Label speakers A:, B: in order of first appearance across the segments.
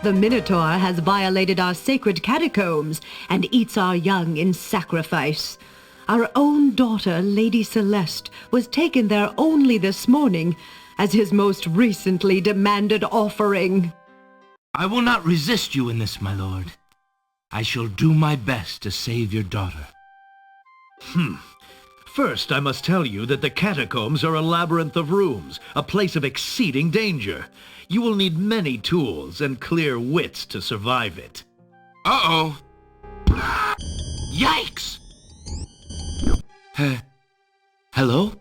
A: The minotaur has violated our sacred catacombs and eats our young in sacrifice. Our own daughter, Lady Celeste, was taken there only this morning as his most recently demanded offering.
B: I will not resist you in this, my lord. I shall do my best to save your daughter.
C: First, I must tell you that the catacombs are a labyrinth of rooms, a place of exceeding danger. You will need many tools and clear wits to survive it.
B: Uh-oh. Yikes! Hello?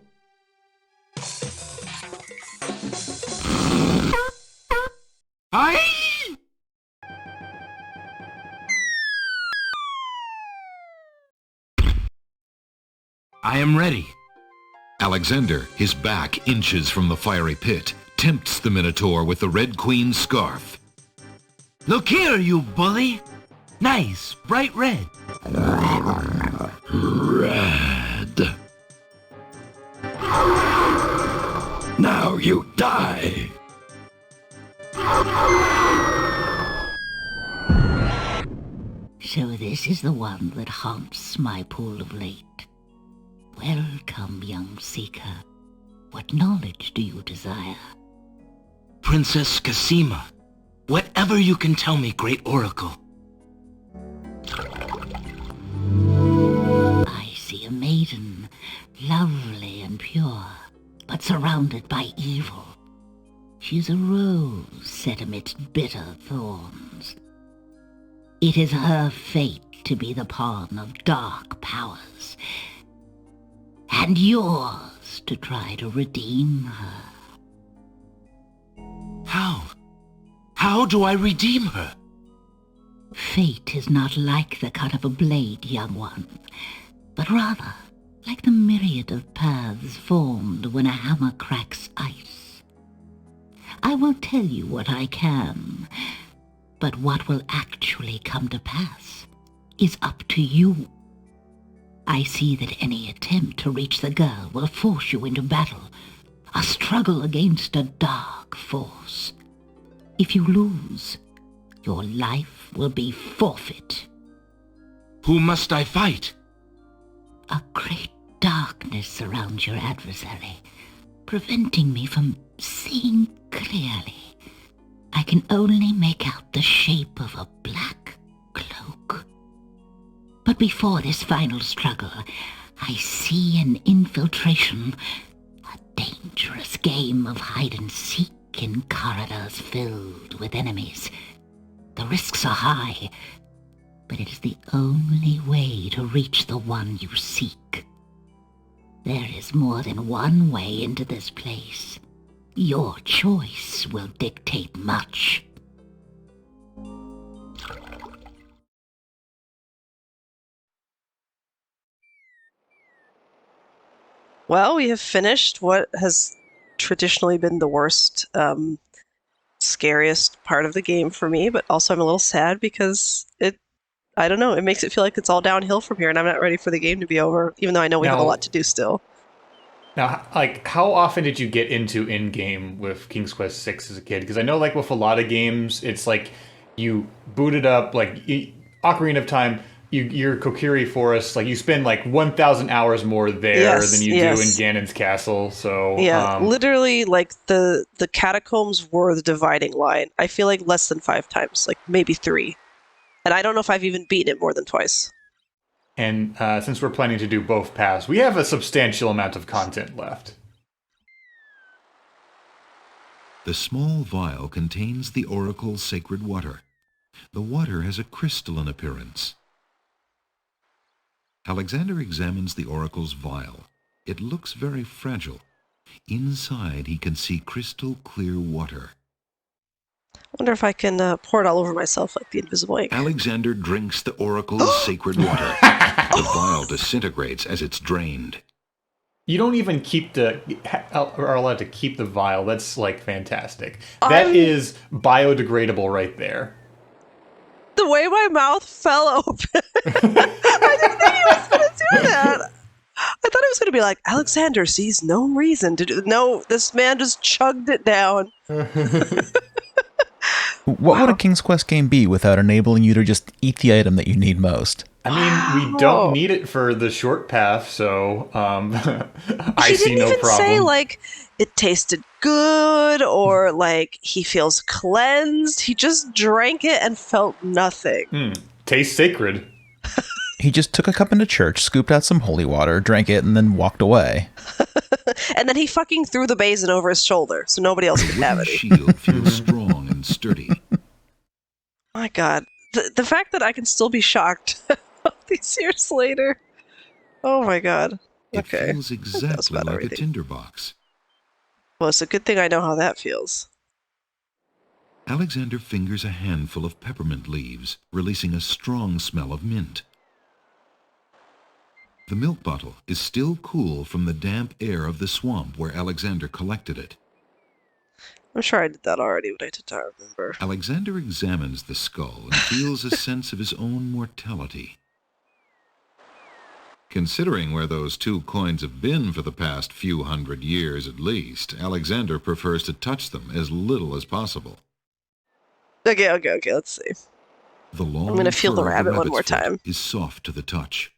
B: Hi! I am ready.
D: Alexander, his back inches from the fiery pit, tempts the Minotaur with the Red Queen's scarf.
B: Look here, you bully! Nice, bright red.
E: Red. Now you die.
F: So this is the one that haunts my pool of late. Welcome, young seeker. What knowledge do you desire?
B: Princess Cassima, whatever you can tell me, great oracle.
F: I see a maiden, lovely and pure, but surrounded by evil. She's a rose set amidst bitter thorns. It is her fate to be the pawn of dark powers, and yours to try to redeem her.
B: How? How do I redeem her?
F: Fate is not like the cut of a blade, young one, but rather like the myriad of paths formed when a hammer cracks ice. I will tell you what I can, but what will actually come to pass is up to you. I see that any attempt to reach the girl will force you into battle, a struggle against a dark force. If you lose, your life will be forfeit.
B: Who must I fight?
F: A great darkness surrounds your adversary, preventing me from seeing clearly. I can only make out the shape of a black cloak. But before this final struggle, I see an infiltration, a dangerous game of hide-and-seek in corridors filled with enemies. The risks are high, but it is the only way to reach the one you seek. There is more than one way into this place. Your choice will dictate much.
G: Well, we have finished what has traditionally been the worst, scariest part of the game for me, but also I'm a little sad because I don't know, it makes it feel like it's all downhill from here, and I'm not ready for the game to be over, even though I know we have a lot to do still.
H: Now, like, how often did you get into in-game with King's Quest VI as a kid? Because I know, like, with a lot of games, it's like you boot it up, like, Ocarina of Time, your Kokiri Forest, like, you spend, like, 1,000 hours more there than you do in Ganon's Castle, so...
G: Yeah, literally, like, the Catacombs were the dividing line. I feel like less than 5 times, like, maybe 3. And I don't know if I've even beaten it more than twice.
H: And since we're planning to do both paths, we have a substantial amount of content left.
D: The small vial contains the oracle's sacred water. The water has a crystalline appearance. Alexander examines the oracle's vial. It looks very fragile. Inside, he can see crystal clear water.
G: I wonder if I can pour it all over myself like the invisible ink.
D: Alexander drinks the oracle's sacred water. The vial disintegrates as it's drained.
H: You don't even are allowed to keep the vial. That's, like, fantastic. That is biodegradable right there.
G: The way my mouth fell open. I didn't think he was going to do that. I thought it was going to be like, Alexander sees no reason to do... No, this man just chugged it down.
I: What would a King's Quest game be without enabling you to just eat the item that you need most?
H: I mean, we don't need it for the short path, so I see no problem.
G: He didn't even say, like, it tasted good or, like, he feels cleansed. He just drank it and felt nothing.
H: Tastes sacred.
I: He just took a cup into church, scooped out some holy water, drank it, and then walked away.
G: And then he fucking threw the basin over his shoulder, so nobody else could have it.
D: The shield feels strong and sturdy.
G: My God. The fact that I can still be shocked all these years later. Oh my God. Okay.
D: It feels exactly like a tinderbox.
G: Well, it's a good thing I know how that feels.
D: Alexander fingers a handful of peppermint leaves, releasing a strong smell of mint. The milk bottle is still cool from the damp air of the swamp where Alexander collected it.
G: I'm sure I did that already, but I did not remember.
D: Alexander examines the skull and feels a sense of his own mortality. Considering where those 2 coins have been for the past few hundred years at least, Alexander prefers to touch them as little as possible.
G: Okay, let's see.
D: The long
G: I'm going to feel the
D: fur of
G: rabbit one more
D: rabbit's foot
G: time.
D: is soft to the touch.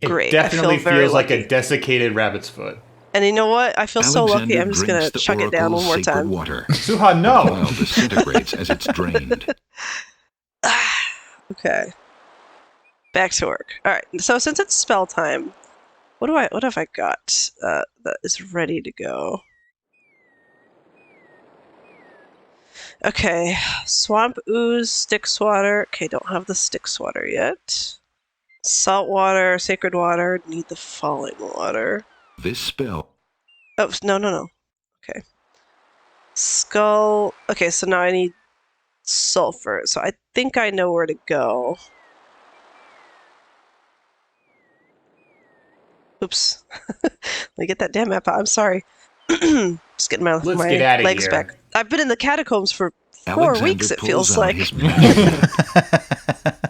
H: It
G: Great.
H: definitely
G: I feel very
H: feels like
G: lucky.
H: a desiccated rabbit's foot.
G: And you know what? I feel so lucky. I'm just going to chuck it down one more time.
D: Water.
H: Suha, no!
D: The vial disintegrates as it's drained.
G: Okay. Back to work. All right. So since it's spell time, what have I got that is ready to go? Okay. Swamp ooze, Styx water. Okay, don't have the Styx water yet. Salt water, sacred water. Need the falling water.
D: This spell.
G: Oh, no. Okay. Skull. Okay, so now I need sulfur. So I think I know where to go. Oops. Let me get that damn map out. I'm sorry. Just getting my
H: Let's get outta
G: legs
H: here.
G: back. I've been in the catacombs for 4 weeks, it
D: pulls
G: feels
D: out
G: like.
D: his map.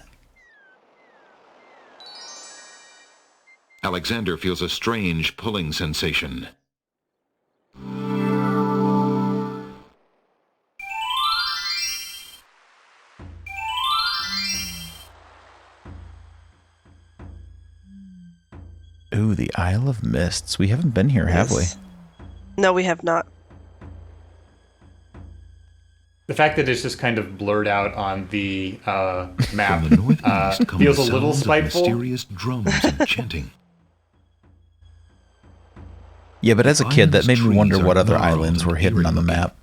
D: Alexander feels a strange pulling sensation.
I: Ooh, the Isle of Mists. We haven't been here, have we?
G: No, we have not.
H: The fact that it's just kind of blurred out on the map
D: From the northeast come
H: feels
D: the
H: a little
D: sounds of
H: spiteful.
D: mysterious drums and chanting.
I: Yeah, but as a kid, that made me
D: Island's
I: wonder
D: trees
I: what
D: are
I: other
D: gnarled
I: islands were
D: and
I: hidden on the
D: eerie-looking.
I: map.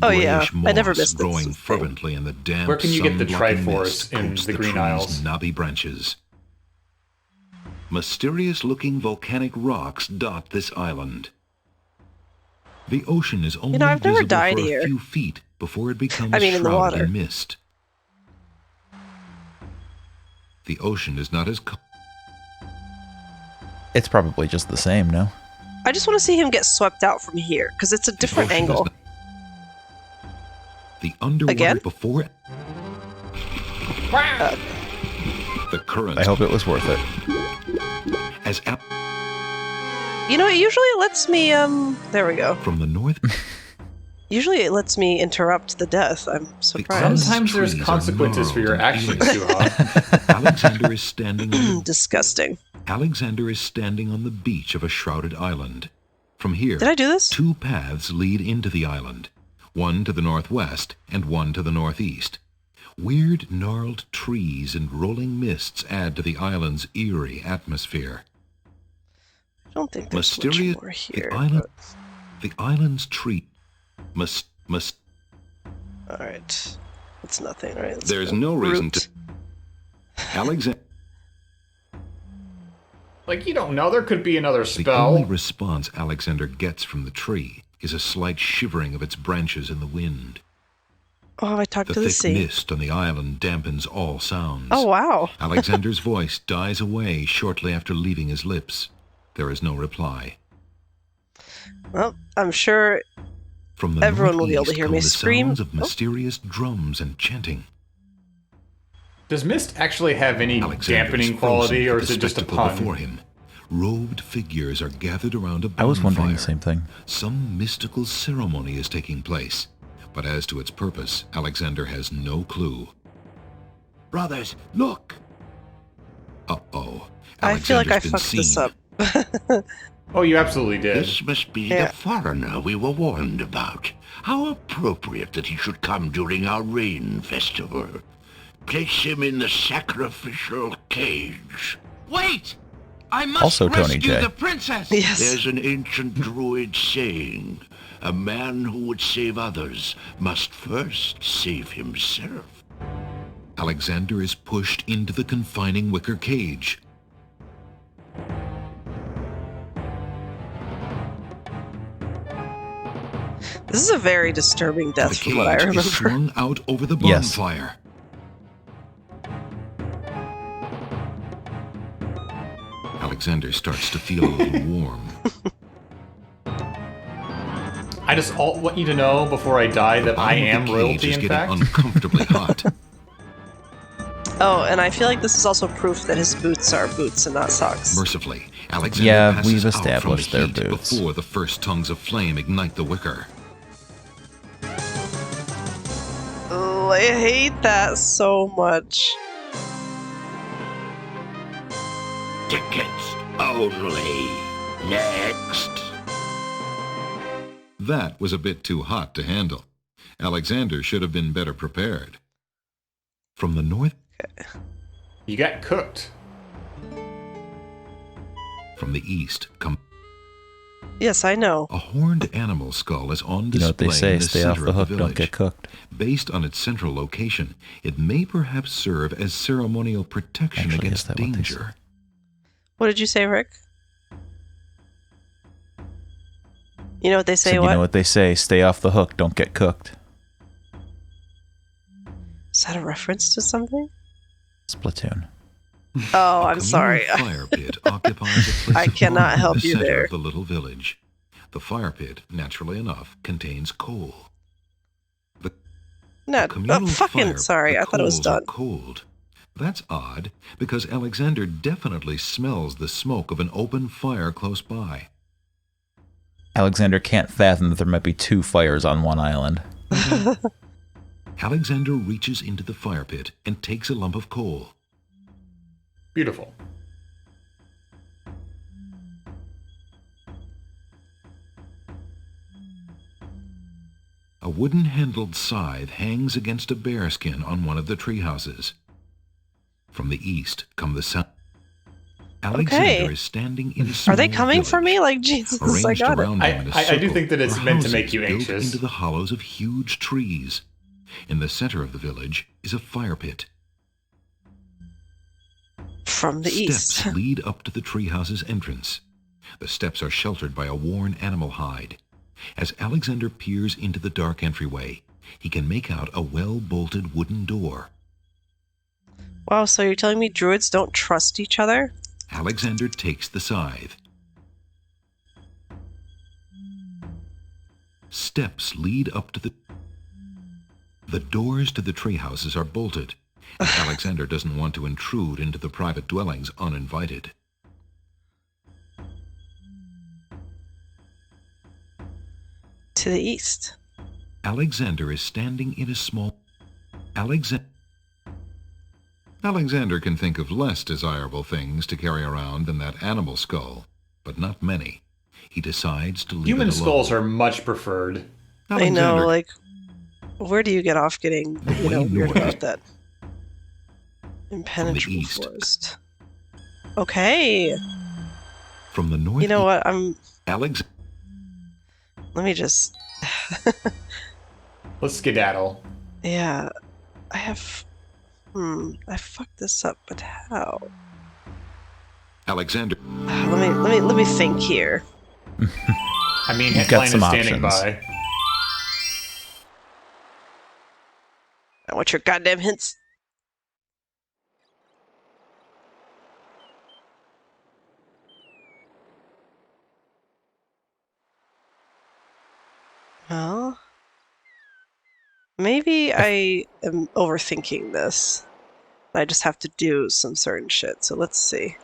G: Oh, yeah.
D: Grayish
G: I never
D: moss
G: missed this
D: growing
G: thing.
D: fervently in the damp,
H: Where can you get the
D: sun-blocking
H: Triforce
D: mist
H: in
D: coats
H: the Green
D: tree's
H: Isles?
D: knobby branches. Mysterious-looking volcanic rocks dot this island. The ocean is only
G: I've never
D: visible
G: died
D: for
G: here.
D: a few feet before it becomes
G: I mean, in the
D: shrouded
G: water.
D: in mist. The ocean is not as
I: It's probably just the same, no?
G: I just want to see him get swept out from here, because it's a different
D: ocean is
G: angle.
D: not- The underwater
G: Again?
D: before it. The currents
I: I hope it was worth it.
D: as
G: You know, usually it lets me, there we go.
D: from the north.
G: Usually it lets me interrupt the death. I'm surprised.
H: Sometimes there's
D: trees are
H: consequences for your
D: gnarled and
H: actions, Suha.
D: Alexander is standing on
G: Disgusting.
D: Alexander is standing on the beach of a shrouded island. From here,
G: Did I do this?
D: 2 paths lead into the island, one to the northwest and one to the northeast. Weird gnarled trees and rolling mists add to the island's eerie atmosphere.
G: I don't think there's much
D: Mysterious.
G: more here.
D: The island's tree must.
G: Alright. It's nothing, right? Let's
D: There's
G: go.
D: no reason
G: Root.
D: to. Alexander.
H: Like, you don't know. There could be another
D: The only
H: spell.
D: response Alexander gets from the tree is a slight shivering of its branches in the wind.
G: Oh, I talked
D: The
G: to the
D: thick
G: sea.
D: mist on the island dampens all sounds.
G: Oh, wow.
D: Alexander's voice dies away shortly after leaving his lips. There is no reply.
G: Well, I'm sure
D: From the
G: Everyone will be able to
D: northeast
G: hear
D: come
G: me
D: the
G: scream.
D: sounds of
G: Oh.
D: mysterious drums and chanting.
H: Does mist actually have any
D: Alexander
H: dampening
D: is
H: quality,
D: frozen
H: or
D: at
H: is
D: the
H: it just a
D: spectacle
H: pun?
D: before him. Robed figures are gathered around a bonfire.
I: I was wondering the same thing.
D: Some mystical ceremony is taking place, But as to its purpose, Alexander has no clue.
E: Brothers, look!
D: Uh-oh.
G: I feel like I
D: Alexander's been
G: fucked this
D: seen.
G: up.
H: Oh, you absolutely did.
E: This must be
G: Yeah.
E: the foreigner we were warned about. How appropriate that he should come during our rain festival. Place him in the sacrificial cage.
B: Wait! I must
I: Also Tony
B: rescue
I: J.
B: the princess!
G: Yes.
E: There's an ancient druid saying, a man who would save others must first save himself.
D: Alexander is pushed into the confining wicker cage.
G: This is a very disturbing
D: The
G: death from what I
D: cage
G: remember.
D: is swung out over the
I: Yes.
D: bonfire. Alexander starts to feel a little warm.
H: I just want you to know before I die that I
D: Bottom of
H: am
D: the
H: royalty,
D: cage is
H: in
D: getting
H: fact.
D: uncomfortably hot.
G: Oh, and I feel like this is also proof that his boots are boots and not socks.
D: Mercifully, Alexander
I: Yeah,
D: passes
I: we've
D: out from the
I: established their
D: heat
I: boots.
D: before the first tongues of flame ignite the wicker.
G: Oh, I hate that so much.
E: Tickets only. Next.
D: That was a bit too hot to handle. Alexander should have been better prepared. From the north,
H: You got cooked.
D: from the east, come
G: Yes, I know.
D: a horned animal skull is on
I: You
D: display
I: know what they say,
D: in the
I: stay off
D: center
I: the
D: of
I: hook,
D: the
I: don't
D: village.
I: get cooked.
D: Based on its central location, it may perhaps serve as ceremonial protection
I: Actually, is
D: against
I: that what they
D: danger.
G: What did you say, Rick? You know what they say,
I: So
G: what?
I: you know what they say, stay off the hook, don't get cooked.
G: Is that a reference to something?
I: Splatoon.
G: Oh,
D: A
G: I'm sorry.
D: communal fire pit occupies a place
G: I
D: of
G: cannot
D: honor in
G: help
D: the
G: you
D: center
G: there.
D: of the little village. The fire pit, naturally enough, contains coal.
G: No,
D: Communal
G: fucking
D: fire,
G: sorry.
D: the
G: I thought it was
D: coals are
G: done.
D: cold. That's odd, because Alexander definitely smells the smoke of an open fire close by.
I: Alexander can't fathom that there might be two fires on one island.
D: Alexander reaches into the fire pit and takes a lump of coal.
H: Beautiful.
D: A wooden-handled scythe hangs against a bearskin on one of the tree houses. From the east come the sound. Alexander is standing in a small
G: Are they coming for me?
D: village.
G: Like, Jesus, I
D: Arranged
G: got it.
D: around him in a
H: I do
D: circle
H: think that it's
D: are
H: meant to
D: houses
H: make you
D: built
H: anxious.
D: into the hollows of huge trees. In the center of the village is a fire pit.
G: From the east.
D: Steps lead up to the treehouse's entrance. The steps are sheltered by a worn animal hide. As Alexander peers into the dark entryway, he can make out a well-bolted wooden door.
G: Wow, so you're telling me druids don't trust each other?
D: Alexander takes the scythe. Steps lead up to the doors to the tree houses are bolted, and Alexander doesn't want to intrude into the private dwellings uninvited.
G: To the east.
D: Alexander is standing in a small... Alexander can think of less desirable things to carry around than that animal skull, but not many. He decides to leave
H: Human
D: it alone.
H: skulls are much preferred.
G: I know,
D: Alexander
G: like, where do you get off getting,
D: way
G: weird
D: north.
G: about that? Impenetrable
D: east.
G: forest. Okay.
D: from the north.
G: You know what? Let me just...
H: Let's skedaddle.
G: Yeah. I have... I fucked this up, but how?
D: Alexander.
G: Let me think here.
H: I mean,
I: You've got
H: Headline
I: some
H: is standing
I: options.
H: by.
G: I want your goddamn hints. Well, maybe I am overthinking this. I just have to do some certain shit, so let's see.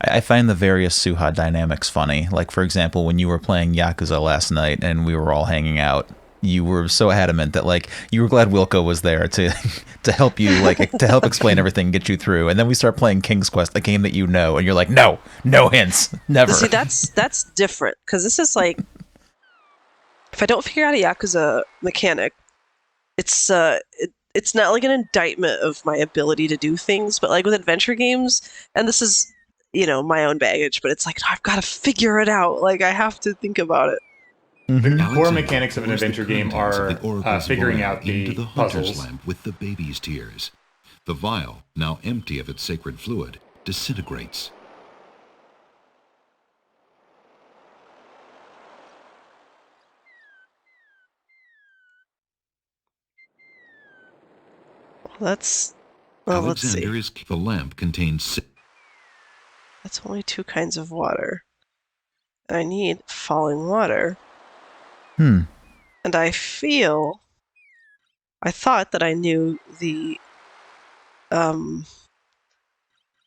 I: I find the various Suha dynamics funny. Like, for example, when you were playing Yakuza last night and we were all hanging out, you were so adamant that like you were glad Wilco was there to help you, like to help explain everything, get you through. And then we start playing King's Quest, a game that you know, and you're like, no hints, never.
G: See, that's different because this is like, if I don't figure out a Yakuza mechanic, it's not like an indictment of my ability to do things, but like with adventure games, and this is, my own baggage, but it's like, I've got to figure it out. Like, I have to think about it.
H: The core mechanics of an adventure game are figuring out the puzzles.
D: Lamp with the baby's tears. The vial, now empty of its sacred fluid, disintegrates.
G: Let's see.
D: The lamp contains...
G: That's only 2 kinds of water. I need falling water. And I thought that I knew the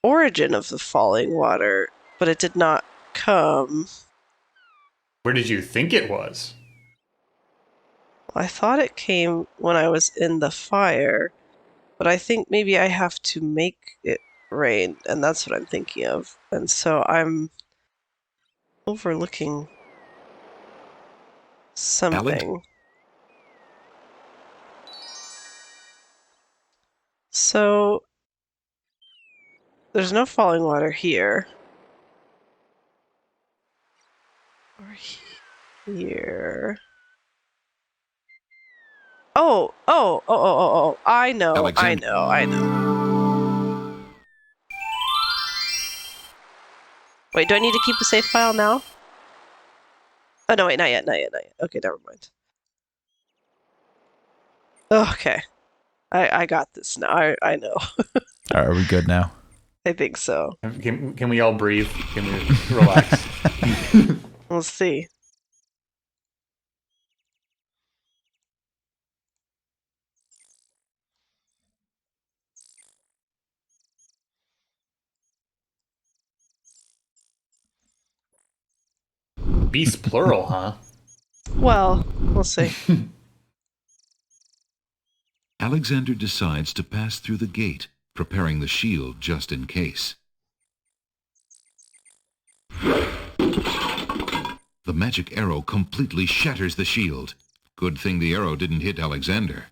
G: origin of the falling water, but it did not come.
H: Where did you think it was?
G: I thought it came when I was in the fire, but I think maybe I have to make it rain, and that's what I'm thinking of. And so I'm overlooking something. So there's no falling water here. Or here. Oh, I know. Wait, do I need to keep a save file now? Oh, no, wait, not yet. Okay, never mind. Okay. I got this now. I know.
I: Are we good now?
G: I think so.
H: Can we all breathe? Can we relax?
G: We'll see.
H: Beast plural, huh?
G: Well, we'll see.
D: Alexander decides to pass through the gate, preparing the shield just in case. The magic arrow completely shatters the shield. Good thing the arrow didn't hit Alexander.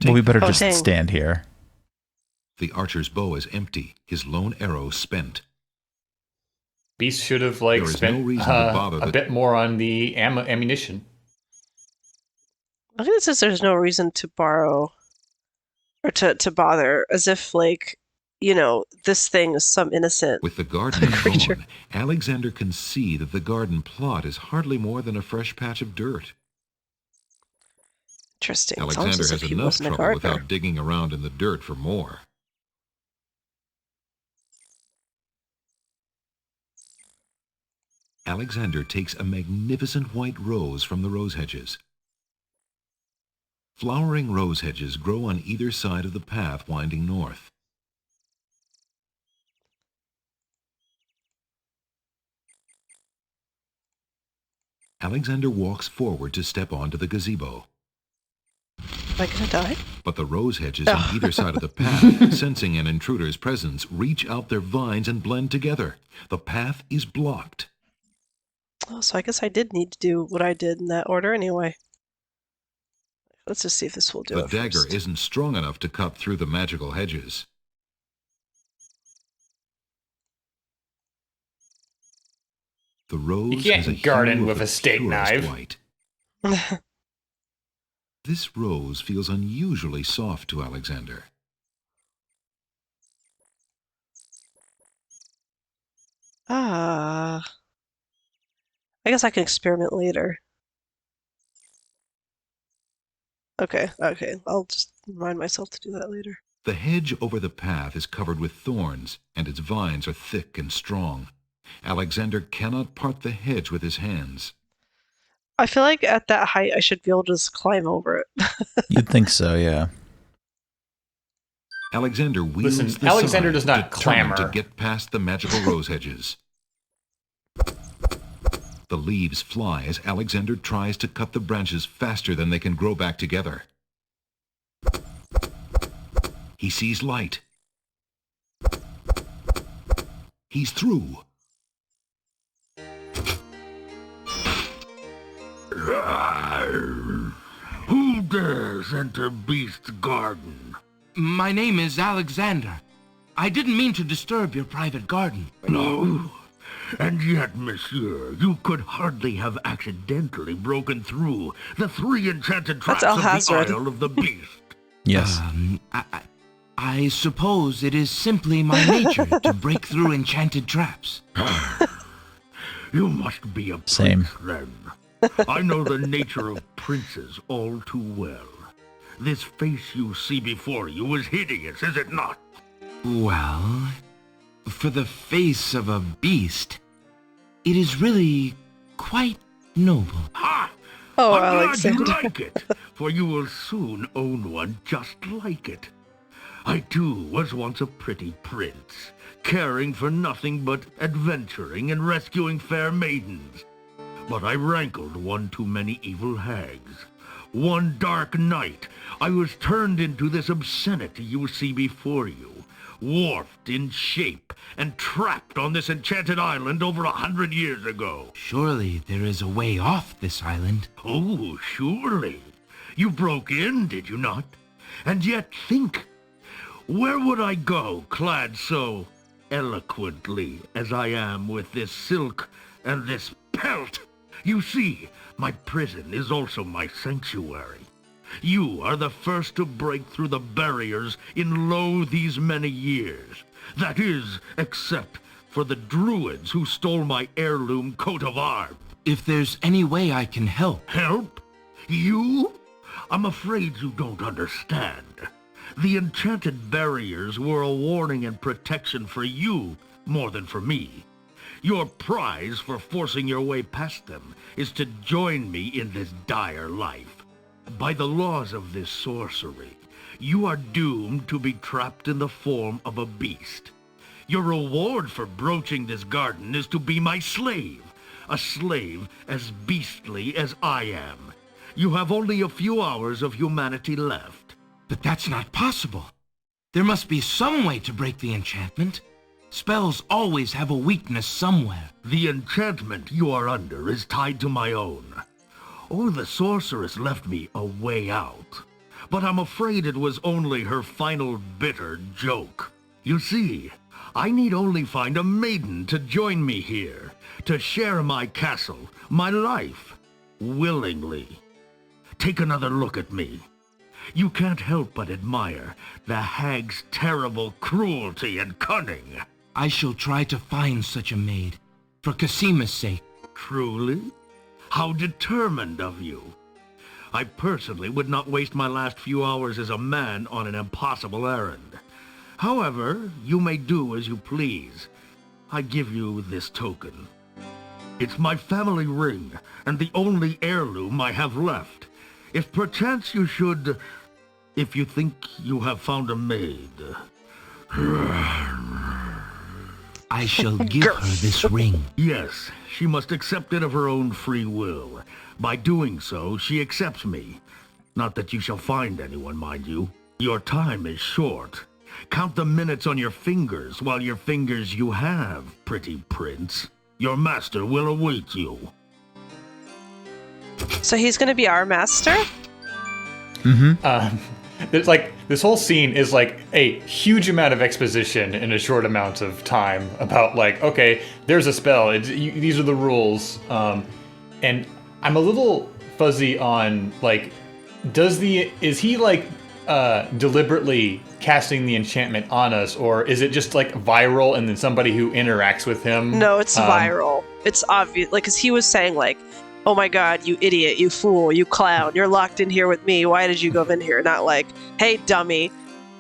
I: Well, we better just stand here.
D: The archer's bow is empty, his lone arrow spent.
H: Beast should have spent a bit more on the ammunition.
G: I think it says there's no reason to borrow or to bother, as if this thing is some innocent
D: With the garden
G: creature.
D: gone, Alexander can see that the garden plot is hardly more than a fresh patch of dirt.
G: Interesting.
D: Alexander has enough trouble without digging around in the dirt for more. Alexander takes a magnificent white rose from the rose hedges. Flowering rose hedges grow on either side of the path winding north. Alexander walks forward to step onto the gazebo.
G: Am I gonna die?
D: But the rose hedges on either side of the path, sensing an intruder's presence, reach out their vines and blend together. The path is blocked.
G: Oh, so I guess I did need to do what I did in that order anyway. Let's just see if this will do it.
D: The dagger
G: first.
D: isn't strong enough to cut through the magical hedges. The rose
H: You
D: has a
H: can't garden
D: hue of
H: with
D: the
H: a steak
D: purest
H: knife.
D: white. This rose feels unusually soft to Alexander.
G: I guess I can experiment later. Okay. I'll just remind myself to do that later.
D: The hedge over the path is covered with thorns, and its vines are thick and strong. Alexander cannot part the hedge with his hands.
G: I feel like at that height I should be able to just climb over it.
I: You'd think so, yeah.
D: Alexander wields
H: Listen,
D: the
H: Alexander
D: sword,
H: does not
D: determined
H: clamor.
D: to get past the magical rose hedges. The leaves fly as Alexander tries to cut the branches faster than they can grow back together. He sees light. He's through.
E: Who dares enter Beast's garden?
B: My name is Alexander. I didn't mean to disturb your private garden.
E: No. And yet, monsieur, you could hardly have accidentally broken through the 3 enchanted traps of the Isle of the Beast.
I: Yes.
B: I suppose it is simply my nature to break through enchanted traps.
E: You must be a prince,
I: Same.
E: then. I know the nature of princes all too well. This face you see before you is hideous, is it not?
B: Well, for the face of a beast, it is really quite noble.
E: Ha!
G: Oh,
E: I'm
G: Alexander.
E: glad you like it, for you will soon own one just like it. I too was once a pretty prince, caring for nothing but adventuring and rescuing fair maidens. But I rankled one too many evil hags. One dark night, I was turned into this obscenity you see before you, warped in shape and trapped on this enchanted island over 100 years ago.
B: Surely there is a way off this island.
E: Oh, surely. You broke in, did you not? And yet think, where would I go clad so eloquently as I am with this silk and this pelt? You see, my prison is also my sanctuary. You are the first to break through the barriers in lo these many years. That is, except for the druids who stole my heirloom coat of arms.
B: If there's any way I can help.
E: Help? You? I'm afraid you don't understand. The enchanted barriers were a warning and protection for you more than for me. Your prize for forcing your way past them is to join me in this dire life. By the laws of this sorcery, you are doomed to be trapped in the form of a beast. Your reward for broaching this garden is to be my slave, a slave as beastly as I am. You have only a few hours of humanity left.
B: But that's not possible. There must be some way to break the enchantment. Spells always have a weakness somewhere.
E: The enchantment you are under is tied to my own. Oh, the sorceress left me a way out. But I'm afraid it was only her final bitter joke. You see, I need only find a maiden to join me here, to share my castle, my life, willingly. Take another look at me. You can't help but admire the hag's terrible cruelty and cunning.
B: I shall try to find such a maid, for Casima's sake.
E: Truly? How determined of you. I personally would not waste my last few hours as a man on an impossible errand. However, you may do as you please. I give you this token. It's my family ring, and the only heirloom I have left. If perchance you should... if you think you have found a maid...
B: I shall give her this ring.
E: Yes, she must accept it of her own free will. By doing so, she accepts me. Not that you shall find anyone, mind you. Your time is short. Count the minutes on your fingers, while your fingers you have, pretty prince. Your master will await you.
G: So he's gonna be our master?
H: It's like this whole scene is like a huge amount of exposition in a short amount of time about like, okay, there's a spell. These are the rules, and I'm a little fuzzy on like, is he like deliberately casting the enchantment on us, or is it just like viral and then somebody who interacts with him?
G: No, it's viral. It's obvious, like, because he was saying like, oh my god, you idiot, you fool, you clown, you're locked in here with me, why did you go in here? Not like, hey dummy,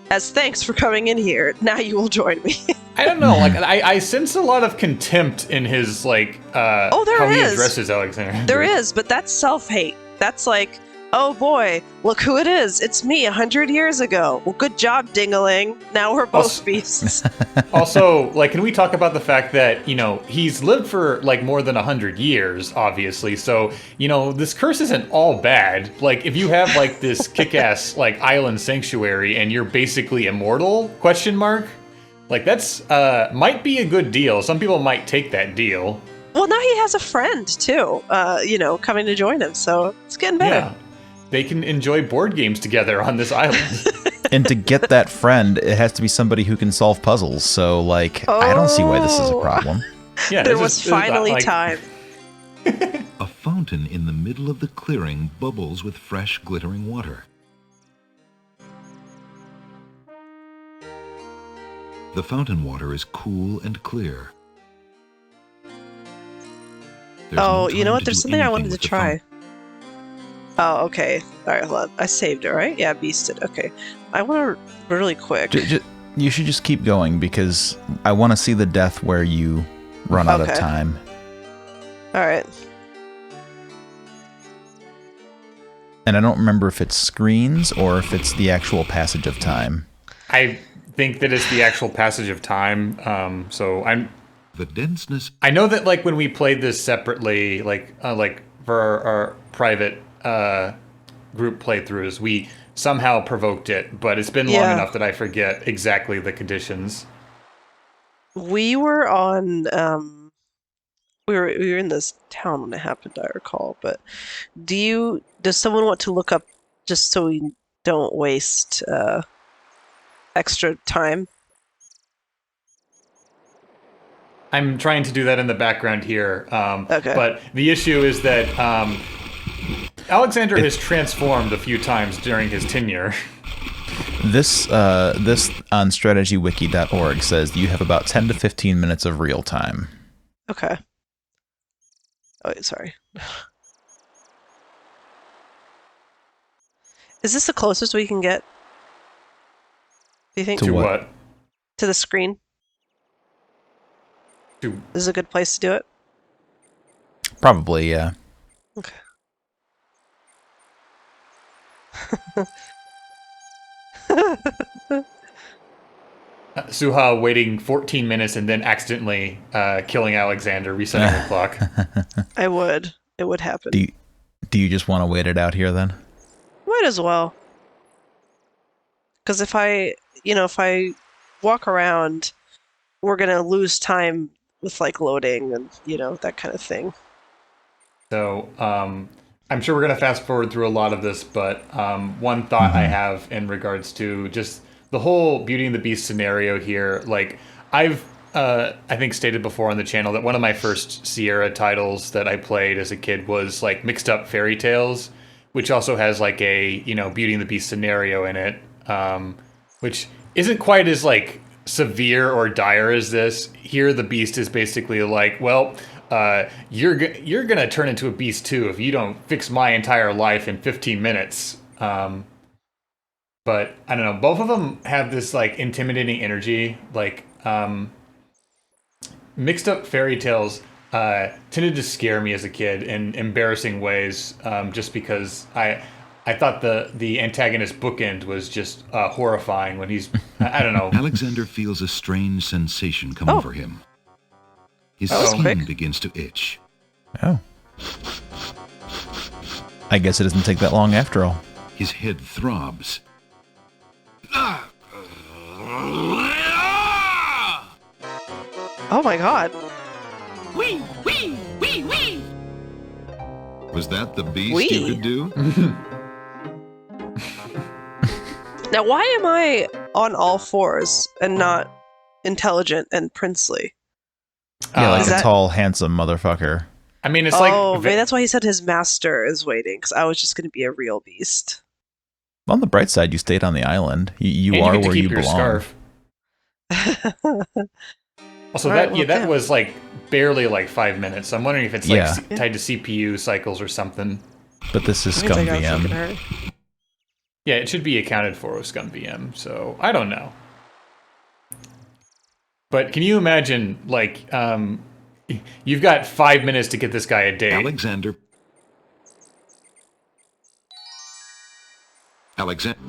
G: as thanks for coming in here, now you will join me.
H: I don't know, like, I sense a lot of contempt in his, like,
G: there
H: how he
G: is.
H: addresses Alexander.
G: There is, but that's self-hate. That's like, Oh boy, look who it is. It's me 100 years ago. Well, good job, Dingaling. Now we're both beasts.
H: Also, like, can we talk about the fact that, you know, he's lived for, like, more than 100 years, obviously, so, you know, this curse isn't all bad. Like, if you have, like, this kick-ass, like, island sanctuary and you're basically immortal, question mark? Like, that's, might be a good deal. Some people might take that deal.
G: Well, now he has a friend, too, you know, coming to join him, so it's getting better.
H: Yeah. They can enjoy board games together on this island.
I: And to get that friend, it has to be somebody who can solve puzzles. So, like, I don't see why this is a problem.
H: Yeah,
G: there was finally time.
D: A fountain in the middle of the clearing bubbles with fresh, glittering water. The fountain water is cool and clear.
G: Oh, you know what? There's something I wanted to try. Oh, okay. Alright, hold on. I saved it, right? Yeah, beasted. Okay. I want to really quick.
I: You should just keep going because I want to see the death where you run out of time.
G: Alright.
I: And I don't remember if it's screens or if it's the actual passage of time.
H: I think that it's the actual passage of time. So I'm...
D: The denseness...
H: I know that, like, when we played this separately, like for our private group playthroughs, we somehow provoked it, but it's been long enough that I forget exactly the conditions.
G: We were on we were in this town when it happened, I recall, but does someone want to look up just so we don't waste extra time?
H: I'm trying to do that in the background here,
G: okay.
H: But the issue is that Alexander has transformed a few times during his tenure.
I: This on strategywiki.org says you have about 10 to 15 minutes of real time.
G: Okay. Oh, wait, sorry. Is this the closest we can get? Do you think?
H: To what?
G: To the screen. This is a good place to do it?
I: Probably, yeah.
G: Okay.
H: Suha waiting 14 minutes and then accidentally killing Alexander, resetting the clock.
G: I would. It would happen.
I: Do you just want to wait it out here then?
G: Might as well. Because if I walk around, we're going to lose time with, like, loading and, that kind of thing.
H: So, I'm sure we're going to fast forward through a lot of this, but one thought I have in regards to just the whole Beauty and the Beast scenario here, like, I've, I think, stated before on the channel that one of my first Sierra titles that I played as a kid was, like, Mixed Up Fairy Tales, which also has, like, a, Beauty and the Beast scenario in it, which isn't quite as, like, severe or dire as this. Here, the Beast is basically like, well, you're gonna turn into a beast too if you don't fix my entire life in 15 minutes. But I don't know. Both of them have this, like, intimidating energy. Like, Mixed Up Fairy Tales tended to scare me as a kid in embarrassing ways, just because I thought the antagonist bookend was just horrifying when he's, I don't know.
D: Alexander feels a strange sensation come over him. His skin begins to itch.
I: Oh. I guess it doesn't take that long after all.
D: His head throbs.
G: Oh my god.
B: Wee, wee, wee, wee.
D: Was that the beast you could do?
G: Now, why am I on all fours and not intelligent and princely?
I: Yeah, like a tall, handsome motherfucker.
H: I mean, it's like...
G: Oh, maybe that's why he said his master is waiting, because I was just going to be a real beast.
I: On the bright side, you stayed on the island. You are where you belong.
H: Scarf. Also, that was, like, barely, like, 5 minutes. I'm wondering if it's, like, tied to CPU cycles or something.
I: But this is Scum VM.
H: Yeah, it should be accounted for with Scum VM, so I don't know. But can you imagine, like, you've got 5 minutes to get this guy a date.
D: Alexander. Alexander.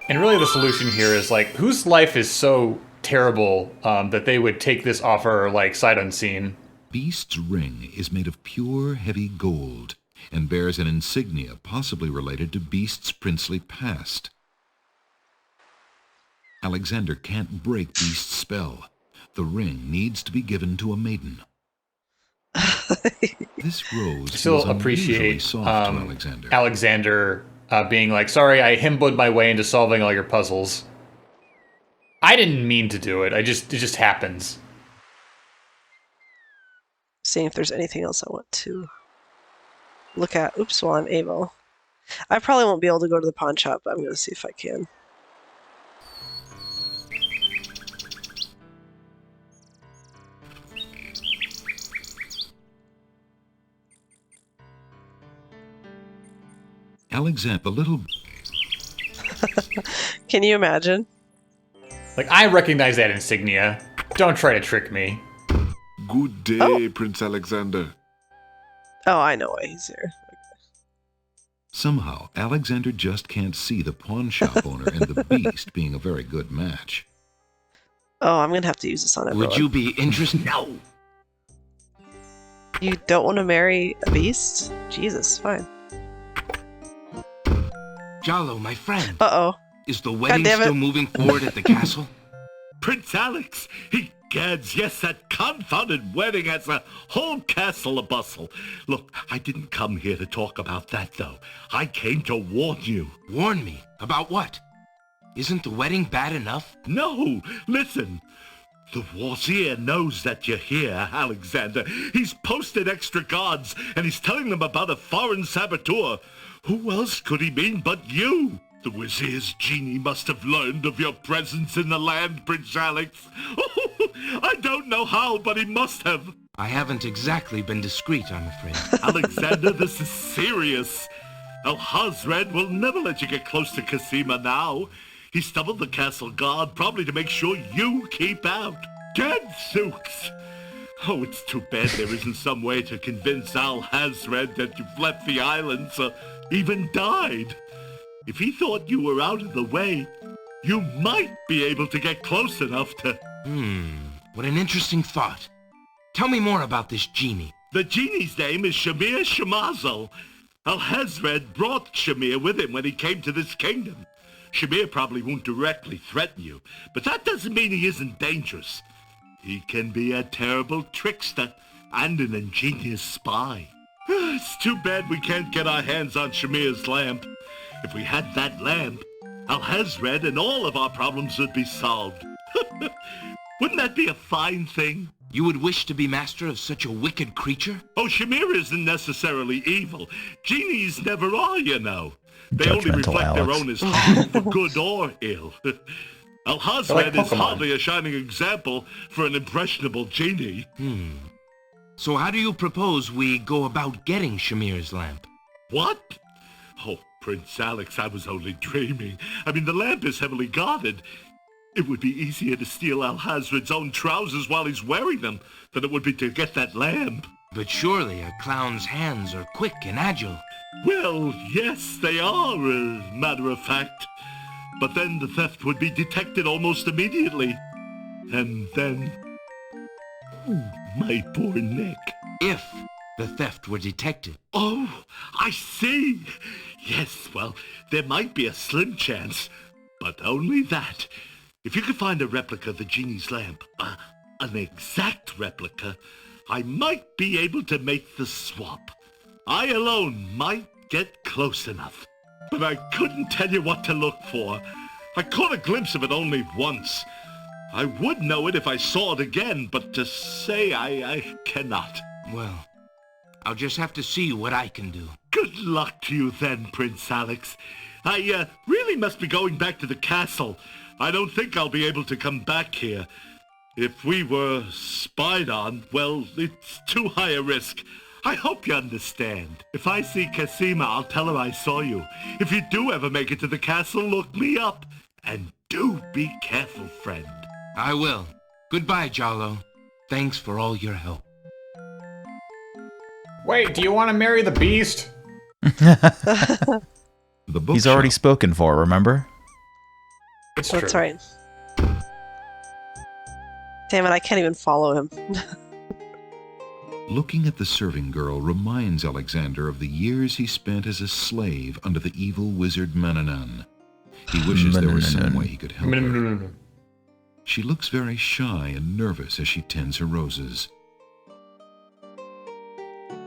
H: And really the solution here is, like, whose life is so terrible that they would take this offer, like, sight unseen?
D: Beast's ring is made of pure, heavy gold and bears an insignia possibly related to Beast's princely past. Alexander can't break Beast's spell. The ring needs to be given to a maiden. This rose
H: Still
D: feels unusually
H: appreciate
D: soft to Alexander.
H: Alexander being like, sorry, I himboed my way into solving all your puzzles. I didn't mean to do it. It just happens.
G: Seeing if there's anything else I want to look at. Oops, while I'm able. I probably won't be able to go to the pawn shop, but I'm going to see if I can.
D: Alexander, the little...
G: Can you imagine?
H: Like, I recognize that insignia. Don't try to trick me.
J: Good day, Prince Alexander.
G: Oh, I know why he's here.
D: Somehow, Alexander just can't see the pawn shop owner and the beast being a very good match.
G: Oh, I'm going to have to use this on everyone.
B: Would you be interested? No.
G: You don't want to marry a beast? Jesus, fine.
B: Jalo, my friend.
G: Uh-oh.
B: Is the wedding
G: damn it.
B: still moving forward at the castle?
E: Prince Alex, egads, yes, that confounded wedding has a whole castle a-bustle. Look, I didn't come here to talk about that, though. I came to warn you.
B: Warn me? About what? Isn't the wedding bad enough?
E: No, listen. The Wazir knows that you're here, Alexander. He's posted extra guards, and he's telling them about a foreign saboteur. Who else could he mean but you? The Wazir's genie must have learned of your presence in the land, Prince Alex. I don't know how, but he must have.
B: I haven't exactly been discreet, I'm afraid.
E: Alexander, this is serious. Alhazred will never let you get close to Casima now. He's doubled the castle guard, probably to make sure you keep out. Gadzooks! Oh, it's too bad there isn't some way to convince Alhazred that you've left the islands or even died. If he thought you were out of the way, you might be able to get close enough to...
B: What an interesting thought. Tell me more about this genie.
E: The genie's name is Shamir Shamazel. Alhazred brought Shamir with him when he came to this kingdom. Shamir probably won't directly threaten you, but that doesn't mean he isn't dangerous. He can be a terrible trickster and an ingenious spy. It's too bad we can't get our hands on Shamir's lamp. If we had that lamp, Alhazred and all of our problems would be solved. Wouldn't that be a fine thing?
B: You would wish to be master of such a wicked creature?
E: Oh, Shamir isn't necessarily evil. Genies never are, you know. They only
I: Judgmental
E: reflect their
I: Alex.
E: own as harm for good or ill. Alhazred
H: like
E: is
H: Pokemon.
E: hardly a shining example for an impressionable genie.
B: So how do you propose we go about getting Shamir's lamp?
E: What? Oh, Prince Alex, I was only dreaming. I mean, the lamp is heavily guarded. It would be easier to steal Alhazred's own trousers while he's wearing them than it would be to get that lamp.
B: But surely a clown's hands are quick and agile.
E: Well, yes, they are, matter of fact. But then the theft would be detected almost immediately. And then... Ooh, my poor neck.
B: If the theft were detected.
E: Oh, I see. Yes, well, there might be a slim chance, but only that. If you could find a replica of the genie's lamp, an exact replica, I might be able to make the swap. I alone might get close enough, but I couldn't tell you what to look for. I caught a glimpse of it only once. I would know it if I saw it again, but to say I cannot.
B: Well, I'll just have to see what I can do.
E: Good luck to you then, Prince Alex. I really must be going back to the castle. I don't think I'll be able to come back here. If we were spied on, well, it's too high a risk. I hope you understand. If I see Casima, I'll tell her I saw you. If you do ever make it to the castle, look me up. And do be careful, friend.
B: I will. Goodbye, Jalo. Thanks for all your help.
H: Wait, do you want to marry the beast?
D: The bookshop.
I: He's already spoken for, remember?
H: It's
G: That's
H: true.
G: right. Damn it, I can't even follow him.
D: Looking at the serving girl reminds Alexander of the years he spent as a slave under the evil wizard Mananan. He wishes there was some way he could help her. She looks very shy and nervous as she tends her roses.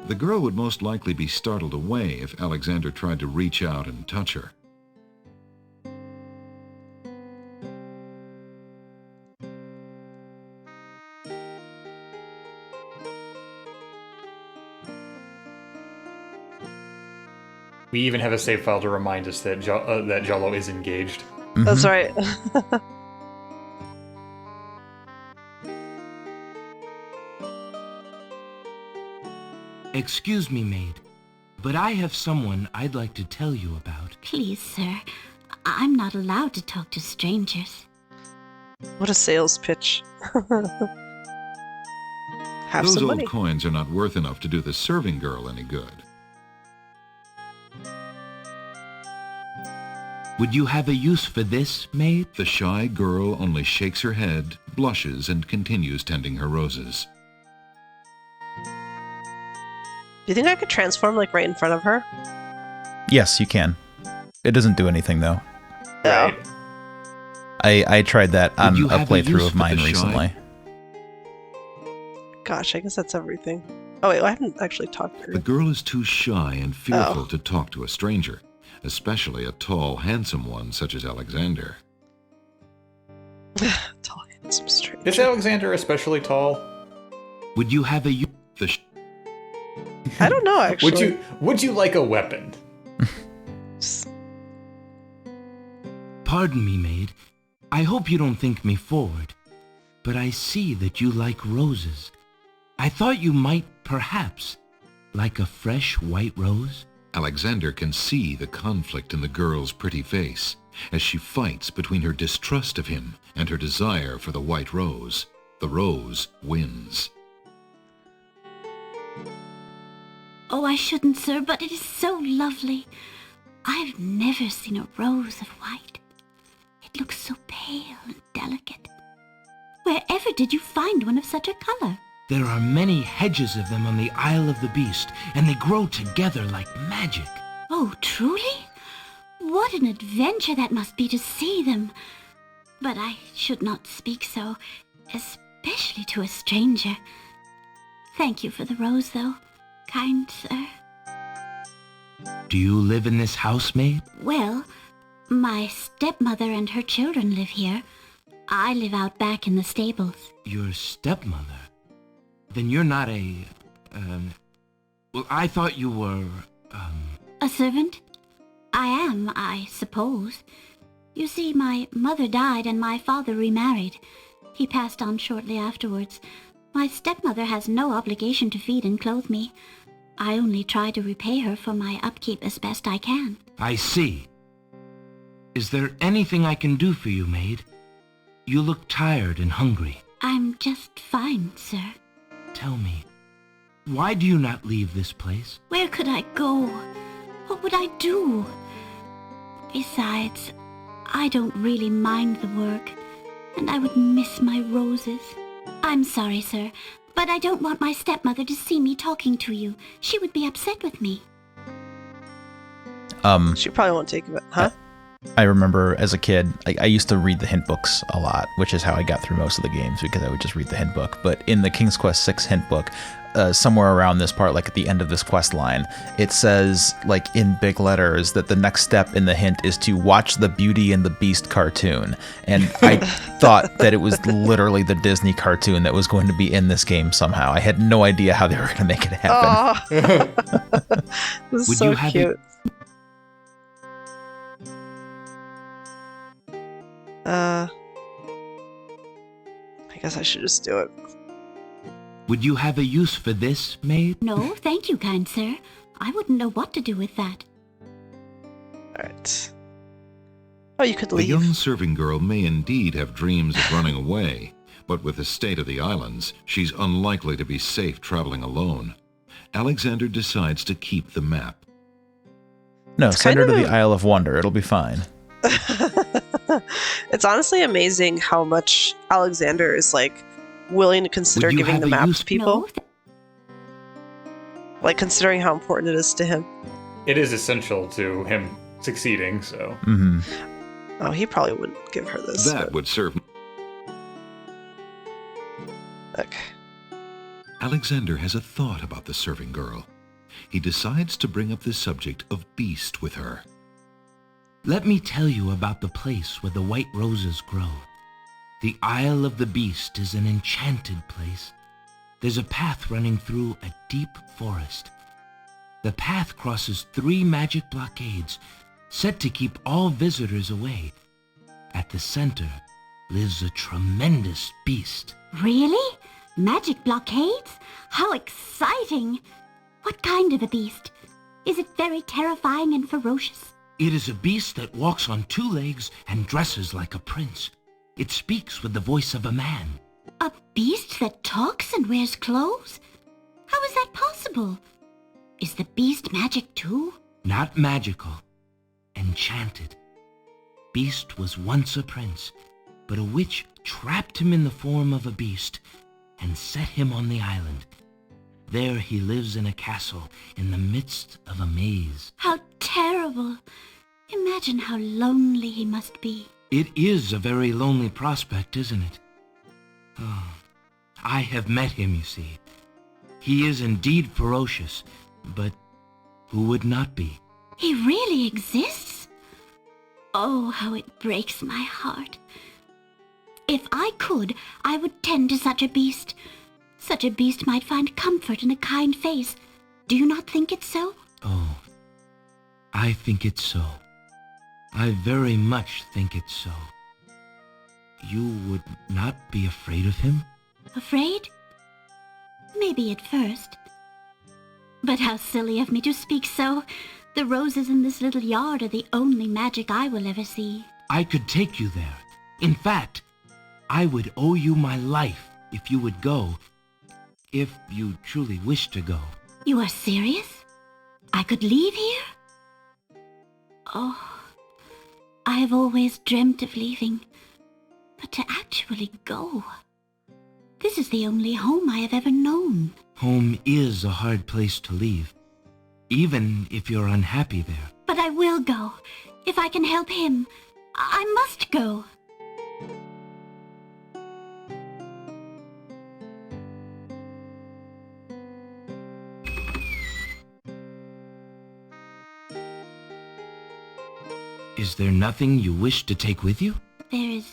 D: The girl would most likely be startled away if Alexander tried to reach out and touch her.
H: We even have a save file to remind us that that Jalo is engaged.
G: That's right.
B: Excuse me, maid, but I have someone I'd like to tell you about.
F: Please, sir. I'm not allowed to talk to strangers.
G: What a sales pitch. Have
D: Those
G: some
D: old
G: money.
D: coins are not worth enough to do the serving girl any good.
B: Would you have a use for this, maid?
D: The shy girl only shakes her head, blushes, and continues tending her roses.
G: Do you think I could transform like right in front of her?
I: Yes, you can. It doesn't do anything, though.
G: No.
I: I tried that on
B: you
I: a
B: have a use
I: playthrough of
B: for
I: mine
D: the shy?
I: recently.
G: Gosh, I guess that's everything. Oh wait, I haven't actually talked to her.
D: The girl is too shy and fearful
G: Oh.
D: to talk to a stranger, especially a tall, handsome one such as Alexander.
G: Tall, handsome stranger.
H: Is Alexander especially tall?
B: Would you have a use?
G: I don't know actually.
H: Would you like a weapon?
B: Pardon me, maid. I hope you don't think me forward, but I see that you like roses. I thought you might, perhaps, like a fresh white rose.
D: Alexander can see the conflict in the girl's pretty face as she fights between her distrust of him and her desire for the white rose. The rose wins.
F: Oh, I shouldn't, sir, but it is so lovely. I've never seen a rose of white. It looks so pale and delicate. Wherever did you find one of such a color?
B: There are many hedges of them on the Isle of the Beast, and they grow together like magic.
F: Oh, truly? What an adventure that must be to see them. But I should not speak so, especially to a stranger. Thank you for the rose, though, kind sir.
B: Do you live in this house, maid?
F: Well, my stepmother and her children live here. I live out back in the stables.
B: Your stepmother? Then you're not a, well, I thought you were,
F: A servant? I am, I suppose. You see, my mother died and my father remarried. He passed on shortly afterwards. My stepmother has no obligation to feed and clothe me. I only try to repay her for my upkeep as best I can.
B: I see. Is there anything I can do for you, maid? You look tired and hungry.
F: I'm just fine, sir.
B: Tell me, why do you not leave this place?
F: Where could I go? What would I do? Besides, I don't really mind the work, and I would miss my roses. I'm sorry, sir, but I don't want my stepmother to see me talking to you. She would be upset with me.
G: She probably won't take it, huh?
I: I remember as a kid, I used to read the hint books a lot, which is how I got through most of the games, because I would just read the hint book. But in the King's Quest VI hint book, somewhere around this part, like at the end of this quest line, it says, like in big letters, that the next step in the hint is to watch the Beauty and the Beast cartoon. And I thought that it was literally the Disney cartoon that was going to be in this game somehow. I had no idea how they were going to make it happen.
G: Oh, this is
B: Would
G: so
B: you have
G: cute. I guess I should just do it.
B: Would you have a use for this, maid?
F: No, thank you, kind sir. I wouldn't know what to do with that.
G: Alright. Oh, you could
D: The
G: leave.
D: young serving girl may indeed have dreams of running away, but with the state of the islands, she's unlikely to be safe traveling alone. Alexander decides to keep the map.
I: No,
G: It's
I: send her
G: kind
I: to
G: of-
I: the Isle of Wonder. It'll be fine.
G: It's honestly amazing how much Alexander is like willing to consider
B: Would you
G: giving
B: have
G: the
B: a
G: map
B: use-
G: to people.
F: No,
G: Like considering how important it is to him.
H: It is essential to him succeeding, so.
I: Hmm.
G: Oh, he probably wouldn't give her this.
D: That
G: but-
D: would serve.
G: Okay.
D: Alexander has a thought about the serving girl. He decides to bring up the subject of beast with her.
B: Let me tell you about the place where the white roses grow. The Isle of the Beast is an enchanted place. There's a path running through a deep forest. The path crosses 3 magic blockades, set to keep all visitors away. At the center lives a tremendous beast.
F: Really? Magic blockades? How exciting! What kind of a beast? Is it very terrifying and ferocious?
B: It is a beast that walks on 2 legs and dresses like a prince. It speaks with the voice of a man.
F: A beast that talks and wears clothes? How is that possible? Is the beast magic too?
B: Not magical, enchanted. Beast was once a prince, but a witch trapped him in the form of a beast and set him on the island. There he lives in a castle in the midst of a maze.
F: How terrible! Imagine how lonely he must be.
B: It is a very lonely prospect, isn't it? Oh, I have met him, you see. He is indeed ferocious, but who would not be?
F: He really exists? Oh, how it breaks my heart. If I could, I would tend to such a beast. Such a beast might find comfort in a kind face. Do you not think it so?
B: Oh, I think it's so. I very much think it's so. You would not be afraid of him?
F: Afraid? Maybe at first. But how silly of me to speak so. The roses in this little yard are the only magic I will ever see.
B: I could take you there. In fact, I would owe you my life if you would go. If you truly wish to go.
F: You are serious? I could leave here? Oh, I have always dreamt of leaving. But to actually go... This is the only home I have ever known.
B: Home is a hard place to leave, even if you're unhappy there.
F: But I will go. If I can help him, I must go.
B: Is there nothing you wish to take with you?
F: There is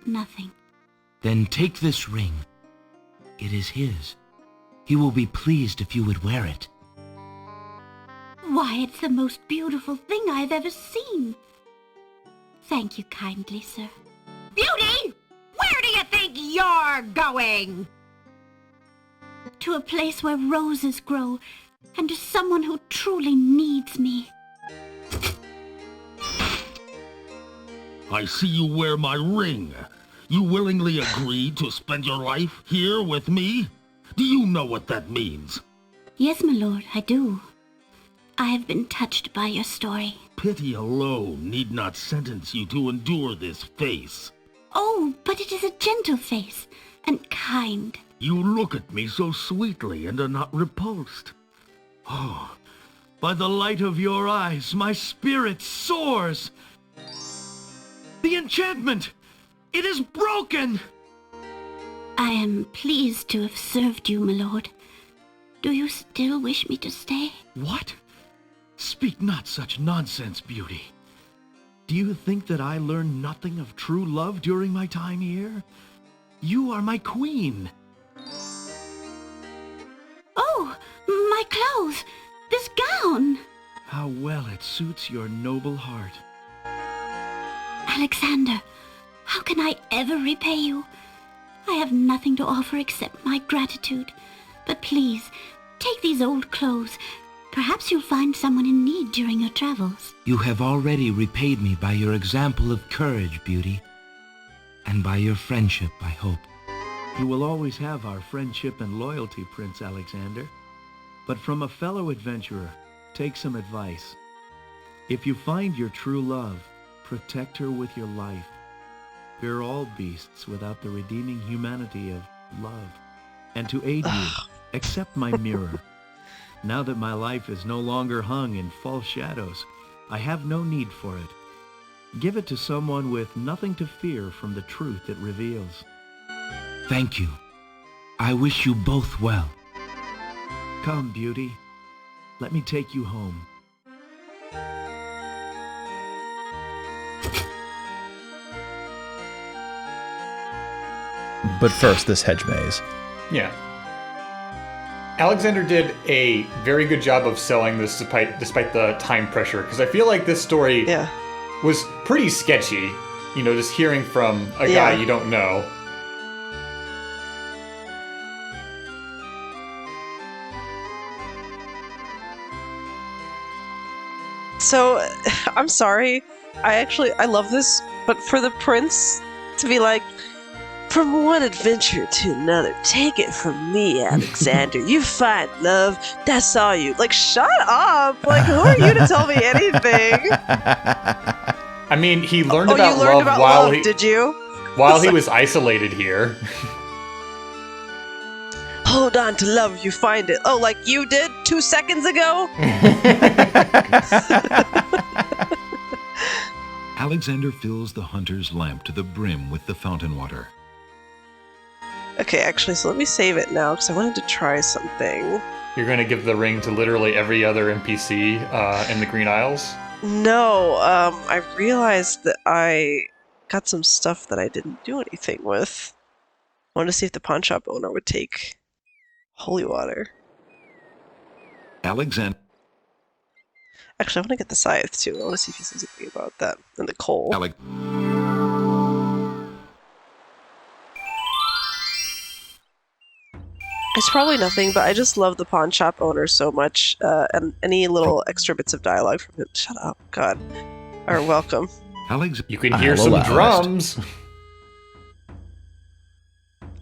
F: nothing.
B: Then take this ring. It is his. He will be pleased if you would wear it.
F: Why, it's the most beautiful thing I have ever seen. Thank you kindly, sir.
A: Beauty! Where do you think you're going?
F: To a place where roses grow, and to someone who truly needs me.
E: I see you wear my ring. You willingly agreed to spend your life here with me? Do you know what that means?
F: Yes, my lord, I do. I have been touched by your story.
E: Pity alone need not sentence you to endure this face.
F: Oh, but it is a gentle face, and kind.
E: You look at me so sweetly and are not repulsed. Oh, by the light of your eyes, my spirit soars. The enchantment! It is broken!
F: I am pleased to have served you, my lord. Do you still wish me to stay?
C: What? Speak not such nonsense, Beauty. Do you think that I learned nothing of true love during my time here? You are my queen.
F: Oh, my clothes! This gown!
C: How well it suits your noble heart.
F: Alexander, how can I ever repay you? I have nothing to offer except my gratitude. But please, take these old clothes. Perhaps you'll find someone in need during your travels.
B: You have already repaid me by your example of courage, Beauty. And by your friendship, I hope.
C: You will always have our friendship and loyalty, Prince Alexander. But from a fellow adventurer, take some advice. If you find your true love, protect her with your life. Fear all beasts without the redeeming humanity of love. And to aid you, accept my mirror. Now that my life is no longer hung in false shadows, I have no need for it. Give it to someone with nothing to fear from the truth it reveals.
B: Thank you. I wish you both well.
C: Come, beauty. Let me take you home.
I: But first, this hedge maze.
H: Yeah. Alexander did a very good job of selling this despite the time pressure, because I feel like this story was pretty sketchy. You know, just hearing from a guy you don't know.
G: So, I'm sorry. I love this, but for the prince to be like, from one adventure to another, take it from me, Alexander. You find love, that's all you. Like, shut up! Like, who are you to tell me anything?
H: I mean, he learned about love
G: did you?
H: While he was isolated here.
G: Hold on to love, you find it. Oh, like you did 2 seconds ago?
D: Alexander fills the hunter's lamp to the brim with the fountain water.
G: Okay, actually, so let me save it now, because I wanted to try something.
H: You're going to give the ring to literally every other NPC in the Green Isles?
G: No, I realized that I got some stuff that I didn't do anything with. I wanted to see if the pawn shop owner would take holy water.
D: Alexander.
G: Actually, I want to get the scythe, too. I want to see if he says anything about that. And the coal. It's probably nothing, but I just love the pawn shop owner so much, and any little extra bits of dialogue from him. Shut up, God. Are welcome.
H: You can hear some drums.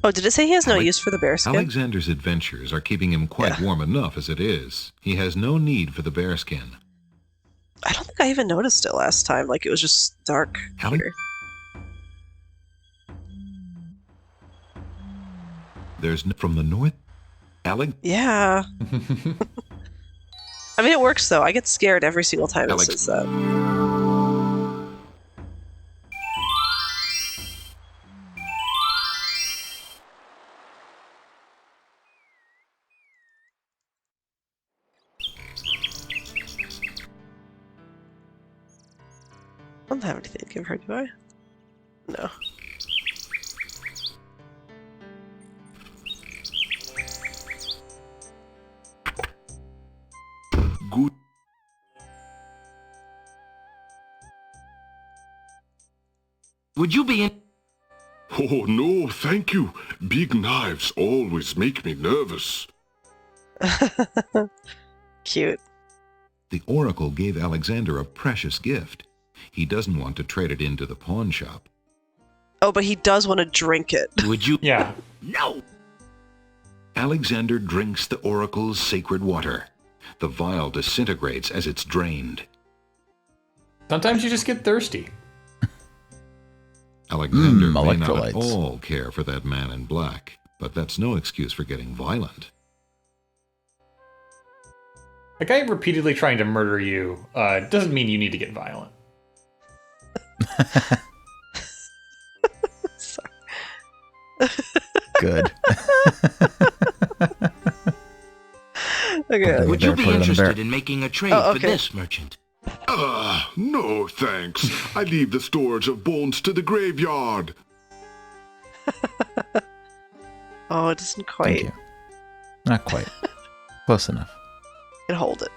G: Oh, did it say he has no use for the bearskin?
D: Alexander's adventures are keeping him quite warm enough as it is. He has no need for the bearskin.
G: I don't think I even noticed it last time. Like, it was just dark here.
D: There's from the north.
G: Yeah. I mean, it works, though. I get scared every single time it says that. I don't have anything to give her, do I? No.
J: Good.
B: Would you be in?
J: Oh, no, thank you. Big knives always make me nervous.
G: Cute.
D: The Oracle gave Alexander a precious gift. He doesn't want to trade it into the pawn shop.
G: Oh, but he does want to drink it.
B: Would you?
H: Yeah.
J: No!
D: Alexander drinks the Oracle's sacred water. The vial disintegrates as it's drained.
H: Sometimes you just get thirsty.
D: Alexander may not at
I: electrolytes.
D: all care for that man in black, but that's no excuse for getting violent.
H: A guy repeatedly trying to murder you doesn't mean you need to get violent.
G: Sorry.
I: Good.
G: Okay.
B: Would you be interested in making a trade for this, merchant?
J: No, thanks. I leave the storage of bones to the graveyard.
G: Oh, it doesn't
I: Thank
G: quite.
I: you. Not quite. Close enough.
G: Can hold it.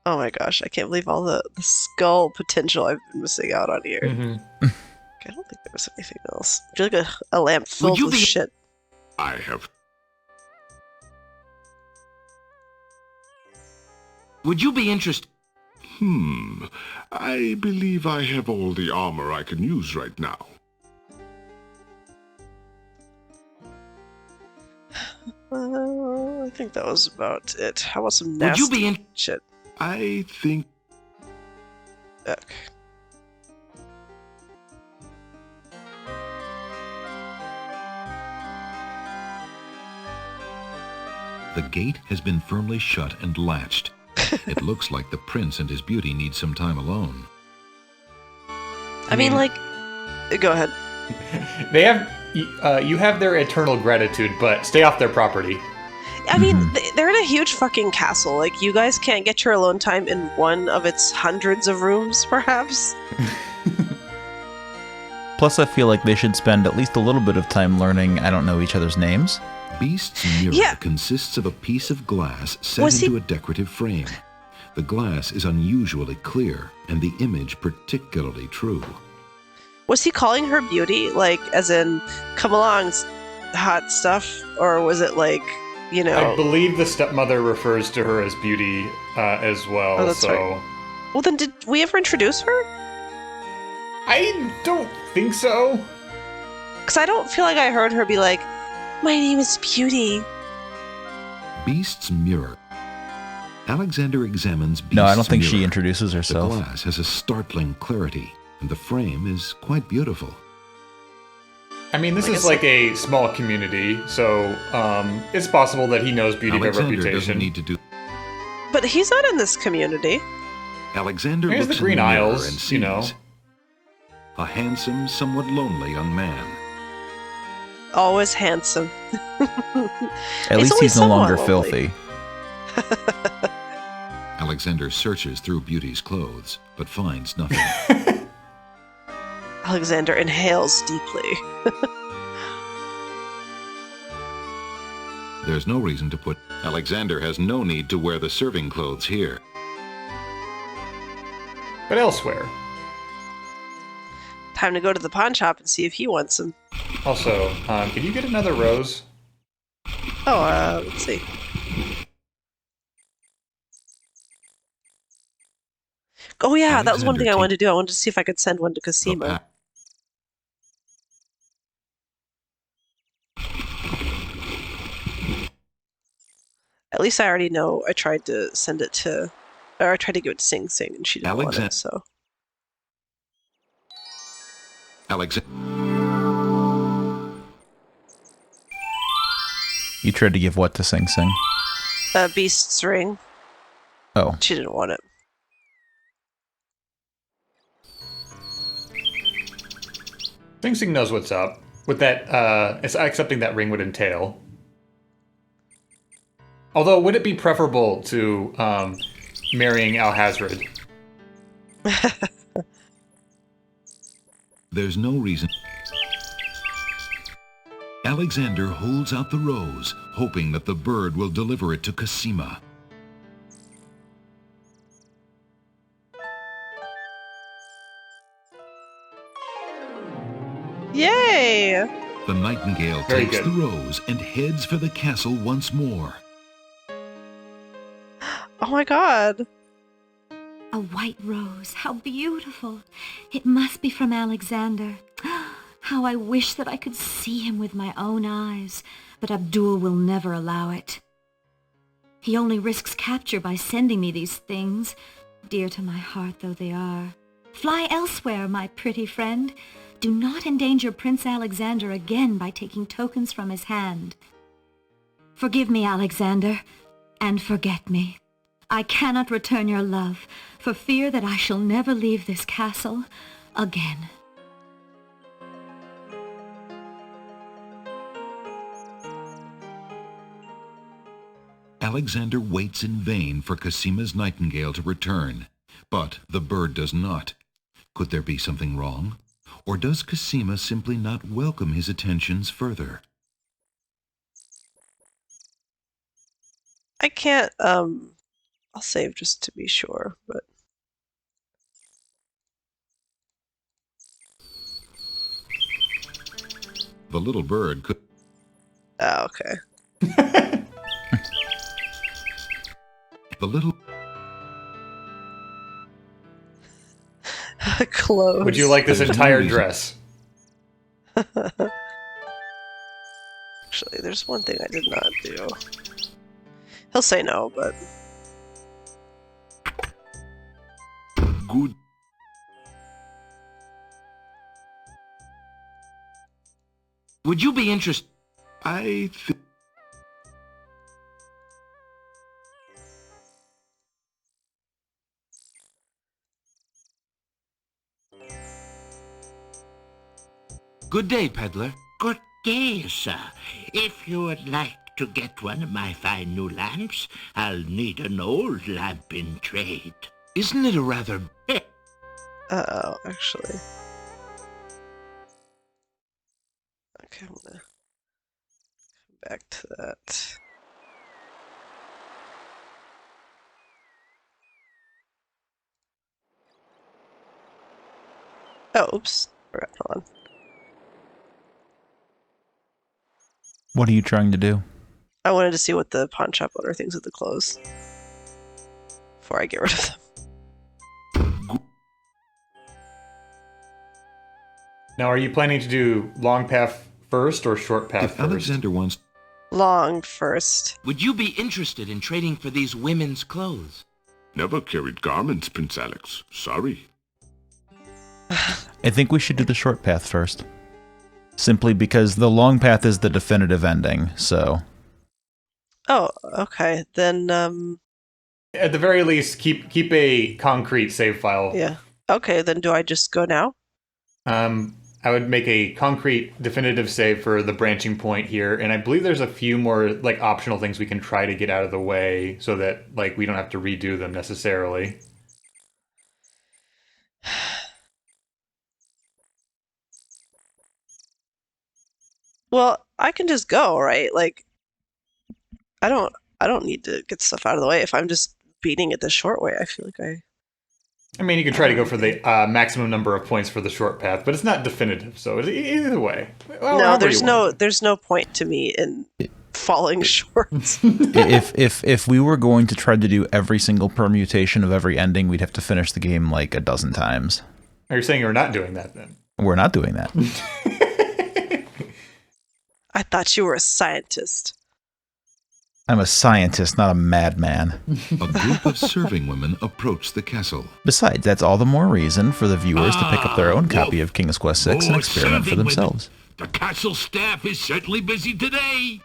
G: Oh my gosh, I can't believe all the skull potential I've been missing out on here.
H: Mm-hmm.
G: I don't think there was anything else. I feel like a lamp filled with shit.
J: I have.
B: Would you be interested?
J: I believe I have all the armor I can use right now.
G: think that was about it. How about some
B: Would
G: nasty
B: you be in?
G: shit?
J: I think
G: Okay.
D: The gate has been firmly shut and latched. It looks like the prince and his beauty need some time alone.
G: I mean, like, go ahead.
H: They have, you have their eternal gratitude, but stay off their property.
G: I mean, they're in a huge fucking castle. Like, you guys can't get your alone time in one of its hundreds of rooms, perhaps?
I: Plus, I feel like they should spend at least a little bit of time learning, I don't know, each other's names.
D: Beast's mirror consists of a piece of glass set into a decorative frame. The glass is unusually clear, and the image particularly true.
G: Was he calling her beauty, like, as in, come along, hot stuff? Or was it like, you know...
H: I believe the stepmother refers to her as beauty as well,
G: Oh, that's right. Well, then did we ever introduce her?
H: I don't think so.
G: Because I don't feel like I heard her be like, my name is Beauty.
D: Beast's mirror. Alexander examines Beast's
I: No, I don't think
D: mirror.
I: she introduces herself.
D: The glass has a startling clarity, and the frame is quite beautiful.
H: I mean, this is like a small community, so it's possible that he knows beauty by
D: Alexander
H: reputation.
D: doesn't need to do...
G: But he's not in this community.
D: Alexander
H: Here's
D: looks
H: the Green
D: in the mirror
H: Isles,
D: and sees
H: you know.
D: a handsome, somewhat lonely young man.
G: Always handsome.
I: At least he's no longer
G: lonely.
I: filthy.
D: Alexander searches through Beauty's clothes, but finds nothing.
G: Alexander inhales deeply.
D: There's no reason to put... Alexander has no need to wear the serving clothes here.
H: But elsewhere.
G: Time to go to the pawn shop and see if he wants them.
H: Also, can you get another rose?
G: Oh, let's see. Oh yeah, that was one thing I wanted to do. I wanted to see if I could send one to Cosima. At least I already know I tried to send it to... Or I tried to give it to Sing Sing, and she didn't want it, so...
I: You tried to give what to Sing Sing?
G: Beast's ring.
I: Oh.
G: She didn't want it.
H: Sing Sing knows what's up. With that, it's accepting that ring would entail. Although, would it be preferable to marrying Alhazred?
D: There's no reason. Alexander holds out the rose, hoping that the bird will deliver it to Cosima.
G: Yay!
D: The nightingale takes the rose and heads for the castle once more.
G: Oh my god.
A: A white rose, how beautiful. It must be from Alexander. How I wish that I could see him with my own eyes, but Abdul will never allow it. He only risks capture by sending me these things, dear to my heart though they are. Fly elsewhere, my pretty friend. Do not endanger Prince Alexander again by taking tokens from his hand. Forgive me, Alexander, and forget me. I cannot return your love, for fear that I shall never leave this castle again.
D: Alexander waits in vain for Cosima's nightingale to return, but the bird does not. Could there be something wrong? Or does Cosima simply not welcome his attentions further?
G: I can't, I'll save just to be sure, but...
D: The little bird could...
G: Oh, okay.
D: The little...
G: Clothes.
H: Would you like this entire dress?
G: Actually, there's one thing I did not do. He'll say no, but...
J: Good.
B: Would you be interested?
J: I think...
B: Good day, peddler.
K: Good day, sir. If you would like to get one of my fine new lamps, I'll need an old lamp in trade.
B: Isn't it a rather...
G: Uh-oh, actually. Okay, I'm gonna come back to that. Oh, oops. Hold on.
I: What are you trying to do?
G: I wanted to see what the pawn shop owner thinks of the clothes before I get rid of them.
H: Now, are you planning to do long path first or short path
D: If
H: first?
D: Alexander wants...
G: Long first.
B: Would you be interested in trading for these women's clothes?
J: Never carried garments, Prince Alex. Sorry.
I: I think we should do the short path first. Simply because the long path is the definitive ending, so...
G: Oh, okay. Then,
H: At the very least, keep a concrete save file.
G: yeah. Okay, then do I just go now?
H: I would make a concrete definitive save for the branching point here, and I believe there's a few more like optional things we can try to get out of the way so that like we don't have to redo them necessarily.
G: Well, I can just go, right? Like, I don't need to get stuff out of the way if I'm just beating it the short way. I feel like
H: I mean, you can try to go for the maximum number of points for the short path, but it's not definitive. So either way, well,
G: no,
H: however you want.
G: there's no point to me in falling short.
I: if we were going to try to do every single permutation of every ending, we'd have to finish the game like a dozen times.
H: Are you saying you're not doing that then?
I: We're not doing that.
G: I thought you were a scientist.
I: I'm a scientist, not a madman.
D: A group of serving women approach the castle.
I: Besides, that's all the more reason for the viewers to pick up their own copy of King's Quest VI and experiment for themselves.
J: The castle staff is certainly busy today.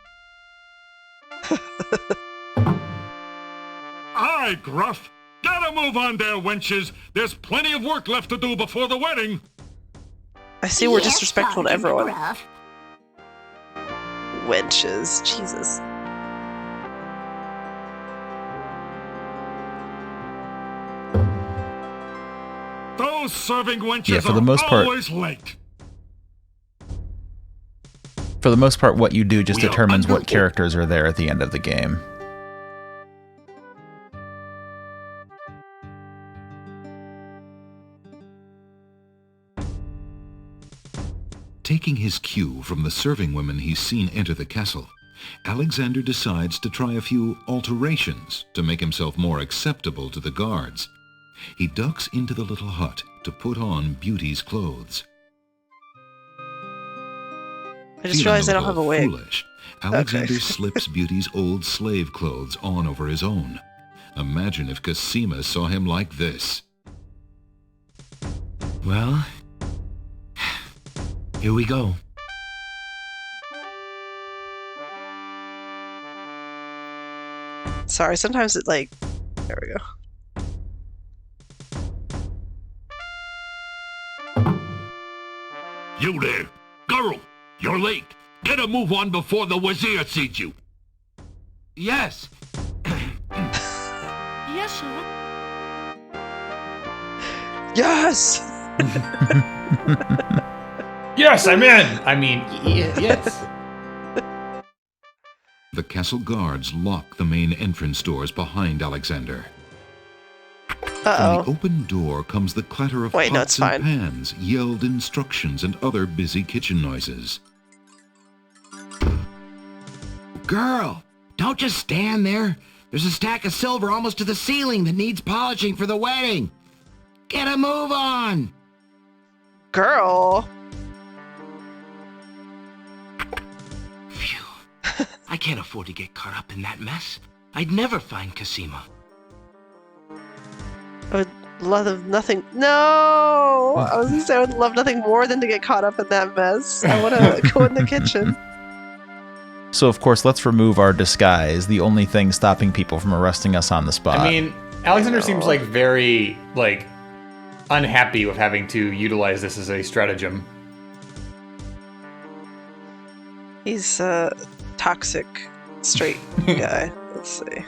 J: Aye, Gruff. Gotta move on there, wenches. There's plenty of work left to do before the wedding.
G: I see we're disrespectful to
F: Sergeant
G: everyone.
F: Gruff.
G: Wenches. Jesus.
J: Those serving wenches
I: Yeah, for the most part-
J: always late.
I: For the most part, what you do just
J: We are
I: determines what
J: under-
I: characters are there at the end of the game.
D: Taking his cue from the serving women he's seen enter the castle, Alexander decides to try a few alterations to make himself more acceptable to the guards. He ducks into the little hut to put on Beauty's clothes.
G: I just realized I don't have a wig.
D: Foolish, Alexander
G: Okay.
D: slips Beauty's old slave clothes on over his own. Imagine if Cosima saw him like this.
B: Well, here we go.
G: Sorry, sometimes it like... There we go.
J: You there. Girl, you're late. Get a move on before the Wazir sees you.
B: Yes.
F: Yes, sir.
G: Yes!
H: Yes, I'm in. I mean, yes.
D: The castle guards lock the main entrance doors behind Alexander. From
G: Uh-oh.
D: the open door comes the clatter of
G: Wait, no,
D: pots
G: it's
D: and
G: fine.
D: pans, yelled instructions, and other busy kitchen noises.
K: Girl, don't just stand there. There's a stack of silver almost to the ceiling that needs polishing for the wedding. Get a move on.
G: Girl!
B: Phew. I can't afford to get caught up in that mess. I'd never find Cosima.
G: I would love nothing. No! I was gonna say I would love nothing more than to get caught up in that mess. I want to go in the kitchen.
I: So, of course, let's remove our disguise, the only thing stopping people from arresting us on the spot.
H: I mean, Alexander seems like very, like, unhappy with having to utilize this as a stratagem.
G: He's a toxic straight guy. Let's see.